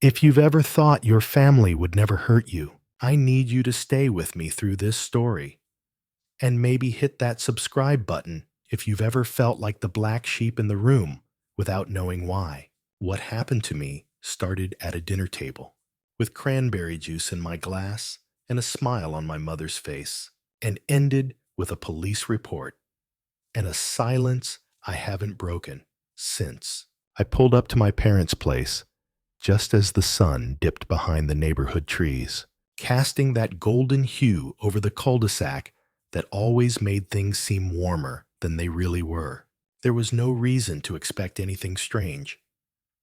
If you've ever thought your family would never hurt you, I need you to stay with me through this story. And maybe hit that subscribe button if you've ever felt like the black sheep in the room without knowing why. What happened to me started at a dinner table, with cranberry juice in my glass and a smile on my mother's face, and ended with a police report and a silence I haven't broken since. I pulled up to my parents' place just as the sun dipped behind the neighborhood trees, casting that golden hue over the cul-de-sac that always made things seem warmer than they really were. There was no reason to expect anything strange,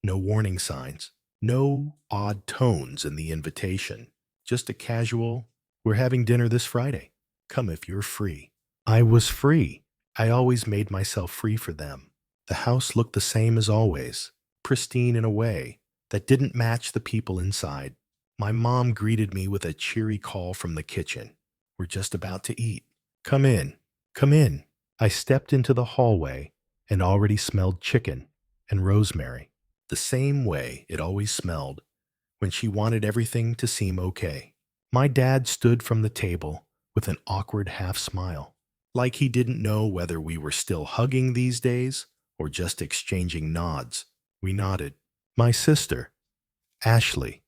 no warning signs, no odd tones in the invitation, just a casual, "We're having dinner this Friday. Come if you're free." I was free. I always made myself free for them. The house looked the same as always, pristine in a way that didn't match the people inside. My mom greeted me with a cheery call from the kitchen. "We're just about to eat. Come in, come in." I stepped into the hallway and already smelled chicken and rosemary, the same way it always smelled when she wanted everything to seem okay. My dad stood from the table with an awkward half smile, like he didn't know whether we were still hugging these days or just exchanging nods. We nodded. My sister, Ashley,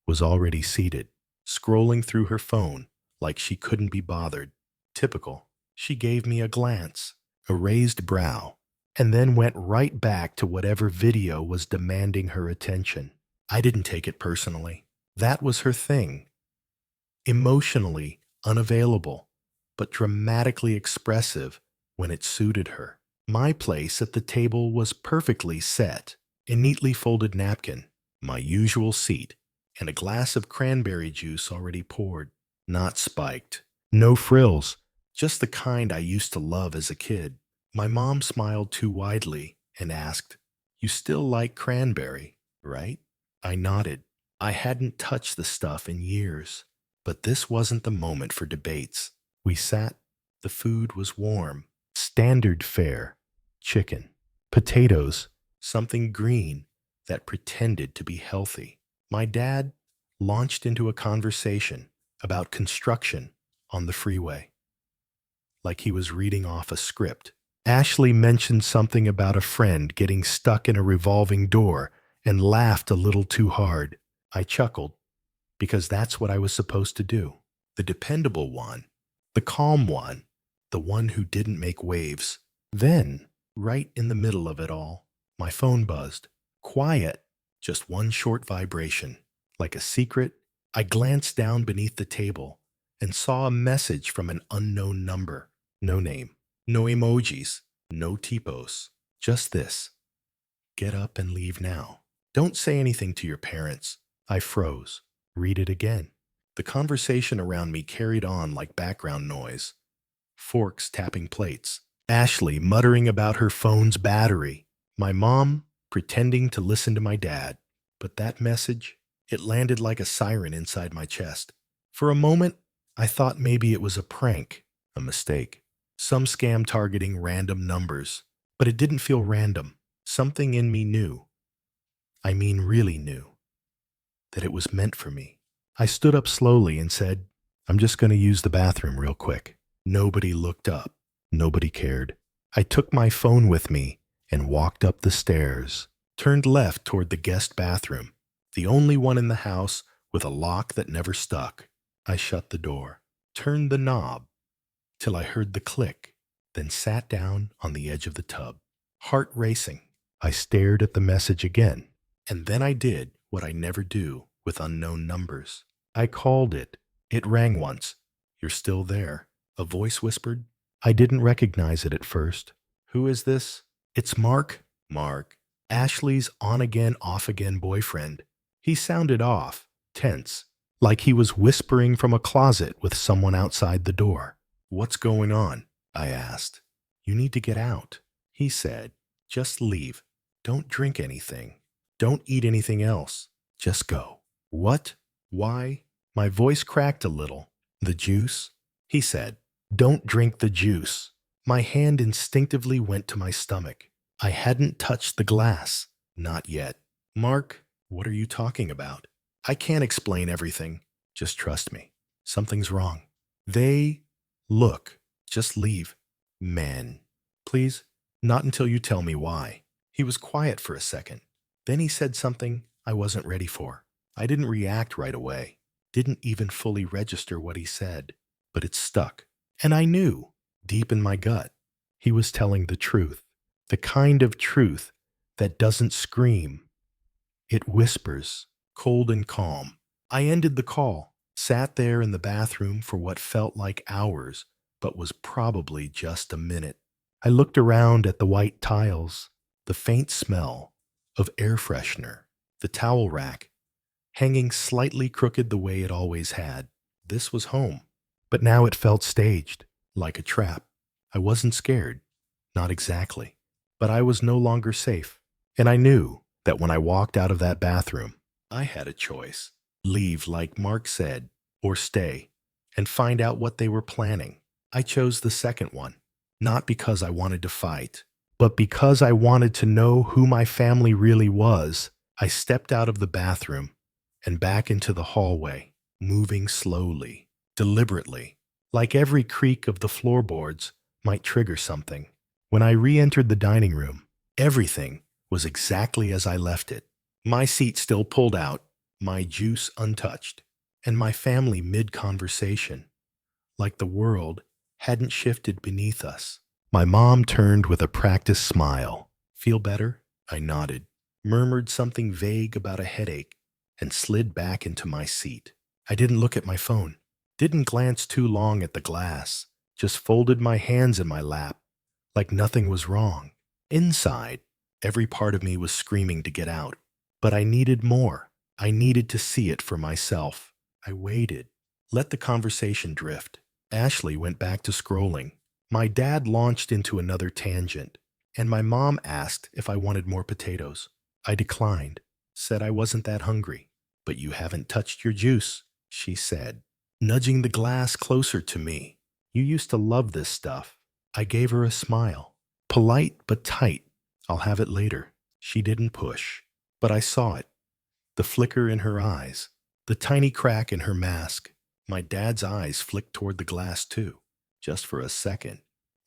was already seated, scrolling through her phone like she couldn't be bothered. Typical. She gave me a glance, a raised brow, and then went right back to whatever video was demanding her attention. I didn't take it personally. That was her thing. Emotionally unavailable, but dramatically expressive when it suited her. My place at the table was perfectly set. A neatly folded napkin, my usual seat, and a glass of cranberry juice already poured, not spiked. No frills, just the kind I used to love as a kid. My mom smiled too widely and asked, "You still like cranberry, right?" I nodded. I hadn't touched the stuff in years, but this wasn't the moment for debates. We sat. The food was warm, standard fare, chicken, potatoes, something green that pretended to be healthy. My dad launched into a conversation about construction on the freeway, like he was reading off a script. Ashley mentioned something about a friend getting stuck in a revolving door and laughed a little too hard. I chuckled, because that's what I was supposed to do. The dependable one, the calm one, the one who didn't make waves. Then, right in the middle of it all, my phone buzzed. Quiet, just one short vibration. Like a secret, I glanced down beneath the table and saw a message from an unknown number. No name, no emojis, no typos. Just this: "Get up and leave now. Don't say anything to your parents." I froze. Read it again. The conversation around me carried on like background noise. Forks tapping plates. Ashley muttering about her phone's battery. My mom pretending to listen to my dad. But that message, it landed like a siren inside my chest. For a moment, I thought maybe it was a prank, a mistake, some scam targeting random numbers. But it didn't feel random. Something in me knew. I mean, really knew. That it was meant for me. I stood up slowly and said, "I'm just going to use the bathroom real quick." Nobody looked up. Nobody cared. I took my phone with me and walked up the stairs, turned left toward the guest bathroom, the only one in the house with a lock that never stuck. I shut the door, turned the knob till I heard the click, then sat down on the edge of the tub, heart racing. I stared at the message again, and then I did what I never do with unknown numbers. I called it. It rang once. "You're still there," a voice whispered. I didn't recognize it at first. "Who is this?" "It's Mark." Mark. Ashley's on-again, off-again boyfriend. He sounded off, tense, like he was whispering from a closet with someone outside the door. "What's going on?" I asked. "You need to get out," he said. "Just leave. Don't drink anything. Don't eat anything else. Just go." "What? Why?" My voice cracked a little. "The juice?" he said. "Don't drink the juice." My hand instinctively went to my stomach. I hadn't touched the glass. Not yet. "Mark, What are you talking about? I can't explain everything. Just trust me. Something's wrong. They look. Just leave. Men. Please, not until you tell me why. He was quiet for a second. Then he said something I wasn't ready for. I didn't react right away. Didn't even fully register what he said. But it stuck. And I knew, deep in my gut, he was telling the truth. The kind of truth that doesn't scream. It whispers, cold and calm. I ended the call, sat there in the bathroom for what felt like hours, but was probably just a minute. I looked around at the white tiles, the faint smell of air freshener, the towel rack, hanging slightly crooked the way it always had. This was home. But now it felt staged, like a trap. I wasn't scared. Not exactly. But I was no longer safe. And I knew that when I walked out of that bathroom, I had a choice. Leave, like Mark said, or stay, and find out what they were planning. I chose the second one, not because I wanted to fight, but because I wanted to know who my family really was. I stepped out of the bathroom and back into the hallway, moving slowly, deliberately, like every creak of the floorboards might trigger something. When I re-entered the dining room, everything was exactly as I left it. My seat still pulled out, my juice untouched, and my family mid-conversation, like the world hadn't shifted beneath us. My mom turned with a practiced smile. Feel better? I nodded, murmured something vague about a headache, and slid back into my seat. I didn't look at my phone, didn't glance too long at the glass, just folded my hands in my lap, like nothing was wrong. Inside, every part of me was screaming to get out. But I needed more. I needed to see it for myself. I waited, let the conversation drift. Ashley went back to scrolling. My dad launched into another tangent, and my mom asked if I wanted more potatoes. I declined, said I wasn't that hungry. But you haven't touched your juice, she said, nudging the glass closer to me. You used to love this stuff. I gave her a smile. Polite but tight. I'll have it later. She didn't push, but I saw it. The flicker in her eyes, the tiny crack in her mask. My dad's eyes flicked toward the glass too, just for a second.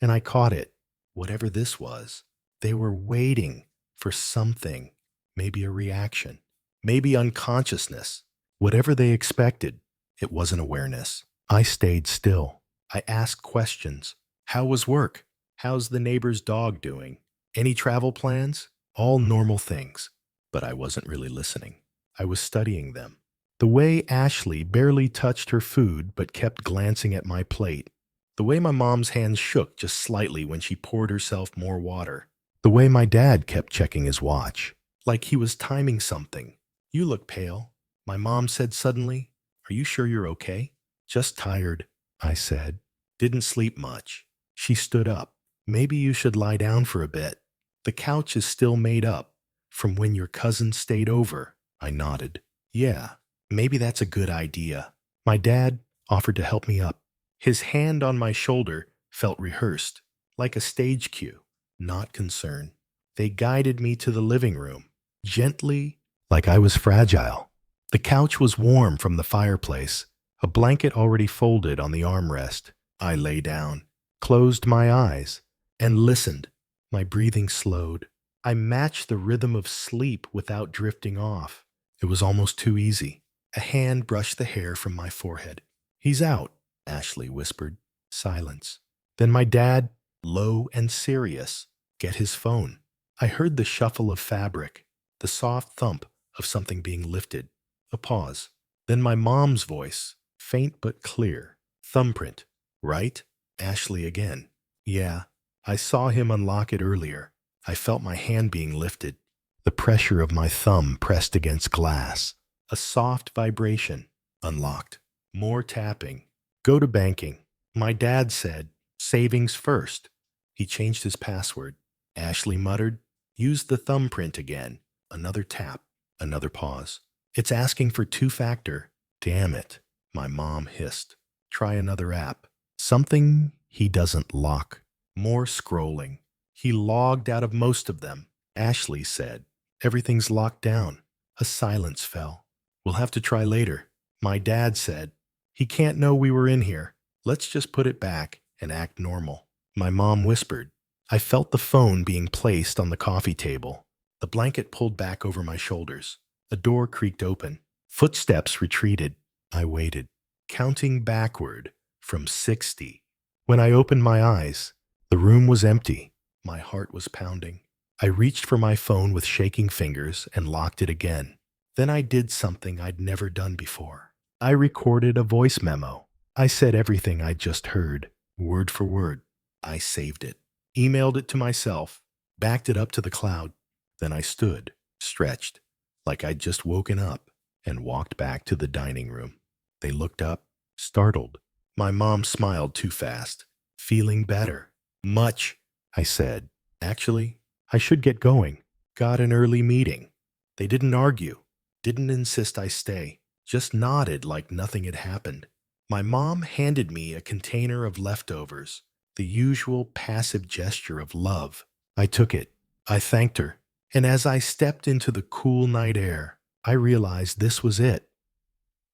And I caught it. Whatever this was, they were waiting for something, maybe a reaction, maybe unconsciousness. Whatever they expected, it wasn't awareness. I stayed still. I asked questions. How was work? How's the neighbor's dog doing? Any travel plans? All normal things. But I wasn't really listening. I was studying them. The way Ashley barely touched her food but kept glancing at my plate. The way my mom's hands shook just slightly when she poured herself more water. The way my dad kept checking his watch, like he was timing something. You look pale, my mom said suddenly. Are you sure you're okay? Just tired, I said. Didn't sleep much. She stood up. Maybe you should lie down for a bit. The couch is still made up from when your cousin stayed over. I nodded. Yeah, maybe that's a good idea. My dad offered to help me up. His hand on my shoulder felt rehearsed, like a stage cue, not concern. They guided me to the living room, gently, like I was fragile. The couch was warm from the fireplace, a blanket already folded on the armrest. I lay down, closed my eyes, and listened. My breathing slowed. I matched the rhythm of sleep without drifting off. It was almost too easy. A hand brushed the hair from my forehead. He's out, Ashley whispered. Silence. Then my dad, low and serious, get his phone. I heard the shuffle of fabric, the soft thump of something being lifted. A pause. Then my mom's voice, faint but clear. Thumbprint. Right? Ashley again. Yeah. I saw him unlock it earlier. I felt my hand being lifted. The pressure of my thumb pressed against glass. A soft vibration. Unlocked. More tapping. Go to banking. My dad said, savings first. He changed his password. Ashley muttered, use the thumbprint again. Another tap. Another pause. It's asking for two-factor. Damn it. My mom hissed. Try another app. Something he doesn't lock. More scrolling. He logged out of most of them. Ashley said, everything's locked down. A silence fell. "We'll have to try later," my dad said. "He can't know we were in here. Let's just put it back and act normal." My mom whispered. I felt the phone being placed on the coffee table. The blanket pulled back over my shoulders. A door creaked open. Footsteps retreated. I waited, counting backward from 60. When I opened my eyes, the room was empty. My heart was pounding. I reached for my phone with shaking fingers and locked it again. Then I did something I'd never done before. I recorded a voice memo. I said everything I'd just heard, word for word. I saved it, emailed it to myself, backed it up to the cloud. Then I stood, stretched, like I'd just woken up, and walked back to the dining room. They looked up, startled. My mom smiled too fast. "Feeling better?" "Much," I said. "Actually, I should get going." Got an early meeting. They didn't argue, didn't insist I stay, just nodded like nothing had happened. My mom handed me a container of leftovers, the usual passive gesture of love. I took it. I thanked her. And as I stepped into the cool night air, I realized this was it.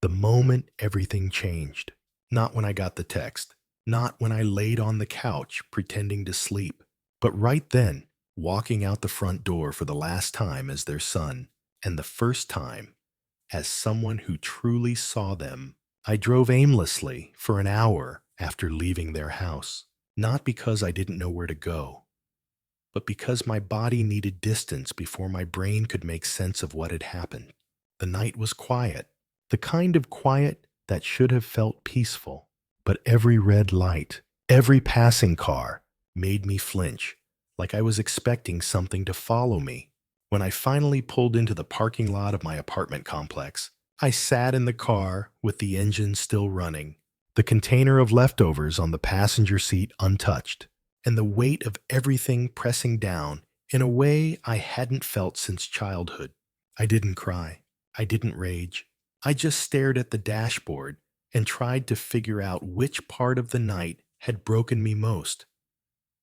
The moment everything changed. Not when I got the text, not when I laid on the couch pretending to sleep, but right then, walking out the front door for the last time as their son, and the first time as someone who truly saw them. I drove aimlessly for an hour after leaving their house, not because I didn't know where to go, but because my body needed distance before my brain could make sense of what had happened. The night was quiet, the kind of quiet that should have felt peaceful, but every red light, every passing car made me flinch, like I was expecting something to follow me. When I finally pulled into the parking lot of my apartment complex, I sat in the car with the engine still running, the container of leftovers on the passenger seat untouched, and the weight of everything pressing down in a way I hadn't felt since childhood. I didn't cry. I didn't rage. I just stared at the dashboard and tried to figure out which part of the night had broken me most.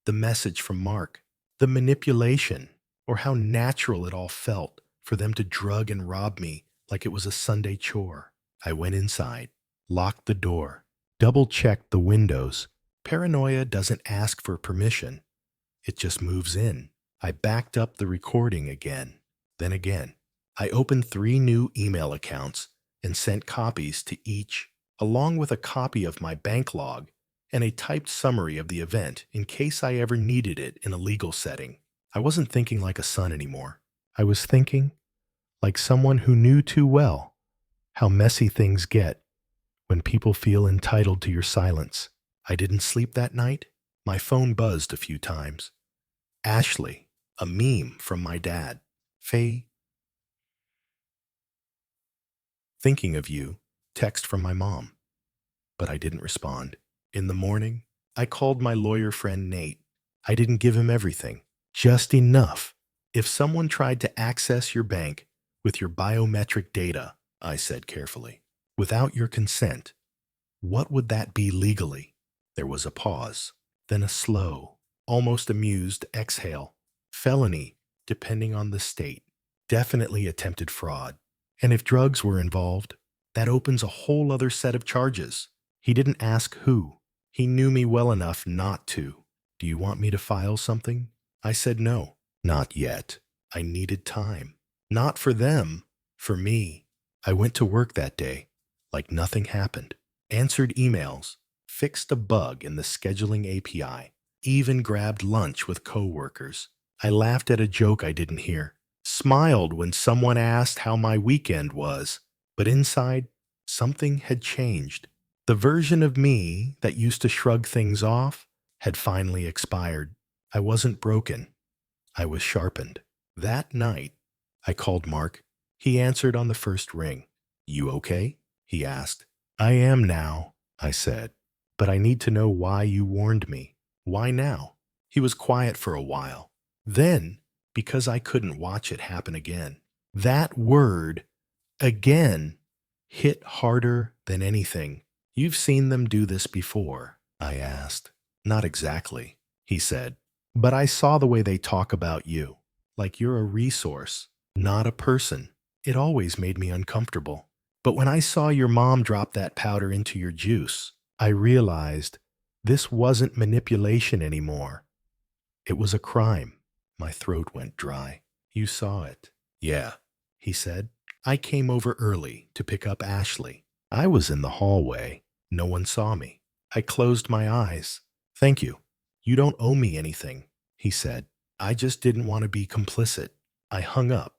The message from Mark, the manipulation, or how natural it all felt for them to drug and rob me like it was a Sunday chore. I went inside, locked the door, double-checked the windows. Paranoia doesn't ask for permission. It just moves in. I backed up the recording again, then again. I opened 3 new email accounts and sent copies to each, along with a copy of my bank log and a typed summary of the event in case I ever needed it in a legal setting. I wasn't thinking like a son anymore. I was thinking like someone who knew too well how messy things get when people feel entitled to your silence. I didn't sleep that night. My phone buzzed a few times. Ashley, a meme from my dad. Faye, thinking of you, text from my mom. But I didn't respond. In the morning, I called my lawyer friend Nate. I didn't give him everything, just enough. If someone tried to access your bank with your biometric data, I said carefully, without your consent, what would that be legally? There was a pause, then a slow, almost amused exhale. Felony, depending on the state. Definitely attempted fraud. And if drugs were involved, that opens a whole other set of charges. He didn't ask who. He knew me well enough not to. Do you want me to file something? I said no. Not yet. I needed time. Not for them, for me. I went to work that day, like nothing happened. Answered emails, fixed a bug in the scheduling API, even grabbed lunch with coworkers. I laughed at a joke I didn't hear, smiled when someone asked how my weekend was, but inside, something had changed. The version of me that used to shrug things off had finally expired. I wasn't broken. I was sharpened. That night, I called Mark. He answered on the first ring. "You okay?" he asked. "I am now," I said. "But I need to know why you warned me. Why now?" He was quiet for a while. Then, because I couldn't watch it happen again. That word, again, hit harder than anything. "You've seen them do this before?" I asked. "Not exactly," he said. "But I saw the way they talk about you, like you're a resource, not a person." It always made me uncomfortable. But when I saw your mom drop that powder into your juice, I realized this wasn't manipulation anymore. It was a crime. My throat went dry. You saw it. Yeah, he said. I came over early to pick up Ashley. I was in the hallway. No one saw me. I closed my eyes. Thank you. You don't owe me anything, he said. I just didn't want to be complicit. I hung up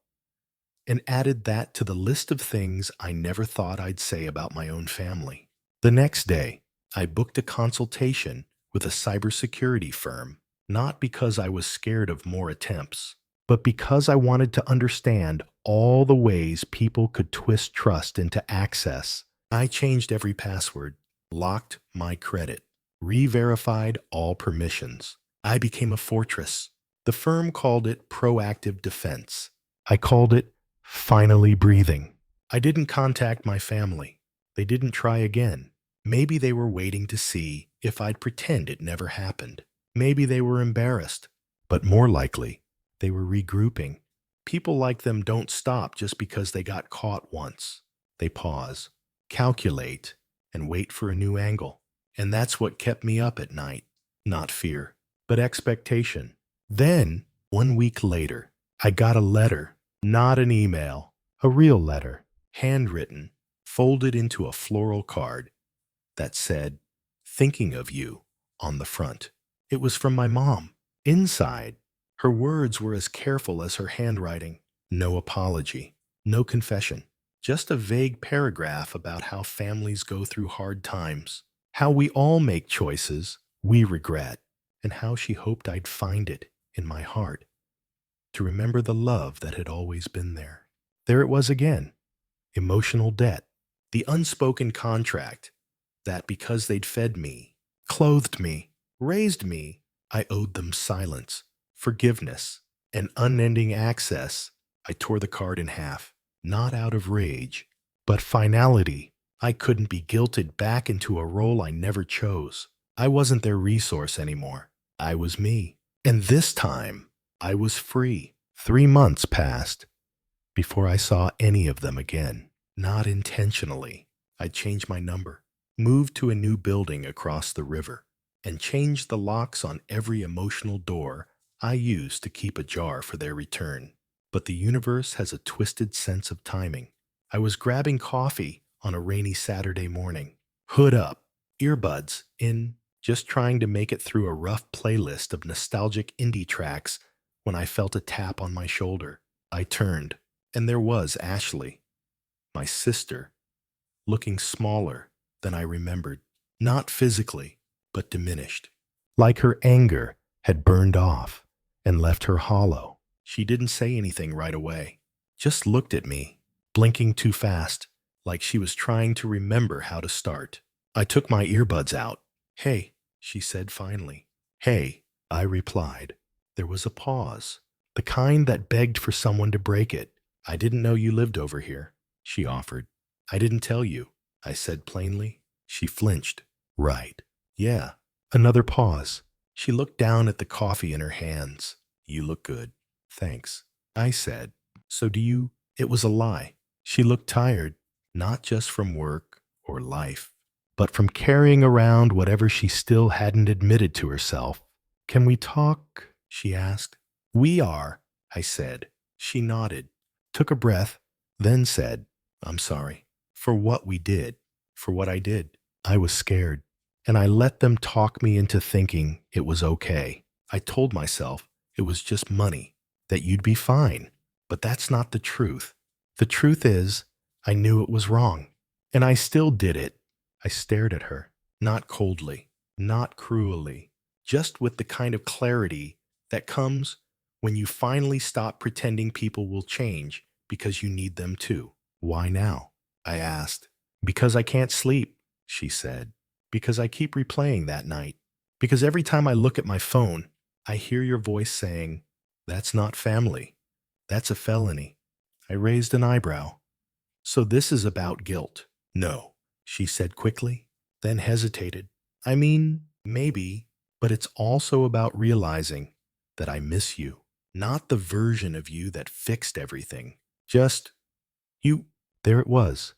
and added that to the list of things I never thought I'd say about my own family. The next day, I booked a consultation with a cybersecurity firm, not because I was scared of more attempts, but because I wanted to understand all the ways people could twist trust into access. I changed every password, locked my credit, re-verified all permissions. I became a fortress. The firm called it proactive defense. I called it finally breathing. I didn't contact my family. They didn't try again. Maybe they were waiting to see if I'd pretend it never happened. Maybe they were embarrassed. But more likely, they were regrouping. People like them don't stop just because they got caught once. They pause, calculate, and wait for a new angle. And that's what kept me up at night. Not fear, but expectation. Then, 1 week later, I got a letter. Not an email, a real letter, handwritten, folded into a floral card that said, "Thinking of you," on the front. It was from my mom. Inside, her words were as careful as her handwriting. No apology, no confession, just a vague paragraph about how families go through hard times, how we all make choices we regret, and how she hoped I'd find it in my heart to remember the love that had always been there. There it was again. Emotional debt. The unspoken contract that because they'd fed me, clothed me, raised me, I owed them silence, forgiveness, and unending access. I tore the card in half, not out of rage, but finality. I couldn't be guilted back into a role I never chose. I wasn't their resource anymore. I was me. And this time, I was free. 3 months passed before I saw any of them again. Not intentionally. I changed my number, moved to a new building across the river, and changed the locks on every emotional door I used to keep ajar for their return. But the universe has a twisted sense of timing. I was grabbing coffee on a rainy Saturday morning, hood up, earbuds in, just trying to make it through a rough playlist of nostalgic indie tracks when I felt a tap on my shoulder. I turned, and there was Ashley, my sister, looking smaller than I remembered. Not physically, but diminished. Like her anger had burned off and left her hollow. She didn't say anything right away, just looked at me, blinking too fast, like she was trying to remember how to start. I took my earbuds out. "Hey," she said finally. "Hey," I replied. There was a pause, the kind that begged for someone to break it. "I didn't know you lived over here," she offered. "I didn't tell you," I said plainly. She flinched. "Right. Yeah." Another pause. She looked down at the coffee in her hands. "You look good." "Thanks," I said. "So do you—" It was a lie. She looked tired, not just from work or life, but from carrying around whatever she still hadn't admitted to herself. "Can we talk?" she asked. "We are," I said. She nodded, took a breath, then said, "I'm sorry for what we did, for what I did." I was scared, and I let them talk me into thinking it was okay. I told myself it was just money, that you'd be fine. But that's not the truth. The truth is, I knew it was wrong, and I still did it. I stared at her, not coldly, not cruelly, just with the kind of clarity that comes when you finally stop pretending people will change because you need them to. "Why now?" I asked. "Because I can't sleep," she said. "Because I keep replaying that night. Because every time I look at my phone, I hear your voice saying, 'That's not family. That's a felony.'" I raised an eyebrow. "So this is about guilt?" "No," she said quickly, then hesitated. "I mean, maybe, but it's also about realizing that I miss you. Not the version of you that fixed everything. Just You, there it was.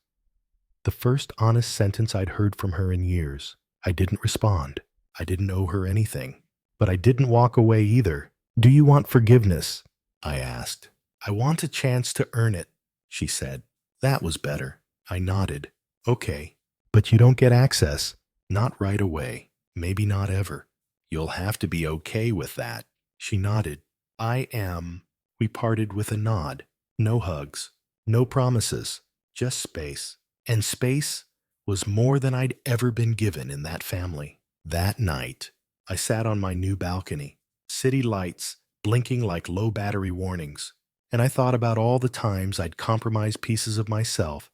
The first honest sentence I'd heard from her in years. I didn't respond. I didn't owe her anything. But I didn't walk away either. Do you want forgiveness? I asked. I want a chance to earn it, she said. That was better. I nodded. Okay. But you don't get access. Not right away. Maybe not ever. You'll have to be okay with that. She nodded. I am. We parted with a nod. No hugs. No promises. Just space. And space was more than I'd ever been given in that family. That night, I sat on my new balcony, city lights blinking like low battery warnings, and I thought about all the times I'd compromised pieces of myself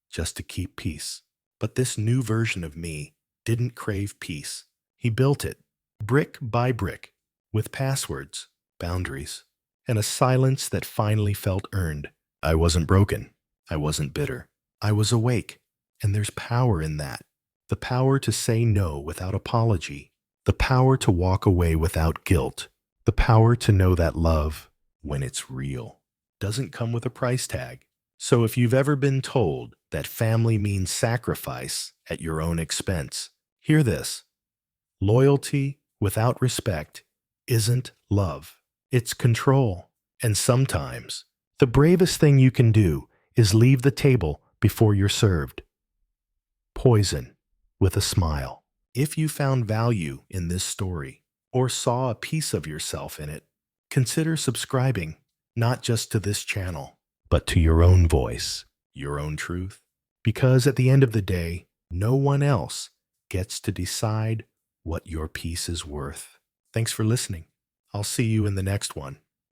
just to keep peace. But this new version of me didn't crave peace. He built it, brick by brick, with passwords, boundaries, and a silence that finally felt earned. I wasn't broken. I wasn't bitter. I was awake, and there's power in that. The power to say no without apology. The power to walk away without guilt. The power to know that love, when it's real, doesn't come with a price tag. So if you've ever been told that family means sacrifice at your own expense, hear this. Loyalty without respect isn't love. It's control. And sometimes, the bravest thing you can do is leave the table before you're served. Poison with a smile. If you found value in this story or saw a piece of yourself in it, consider subscribing not just to this channel, but to your own voice, your own truth. Because at the end of the day, no one else gets to decide what your peace is worth. Thanks for listening. I'll see you in the next one.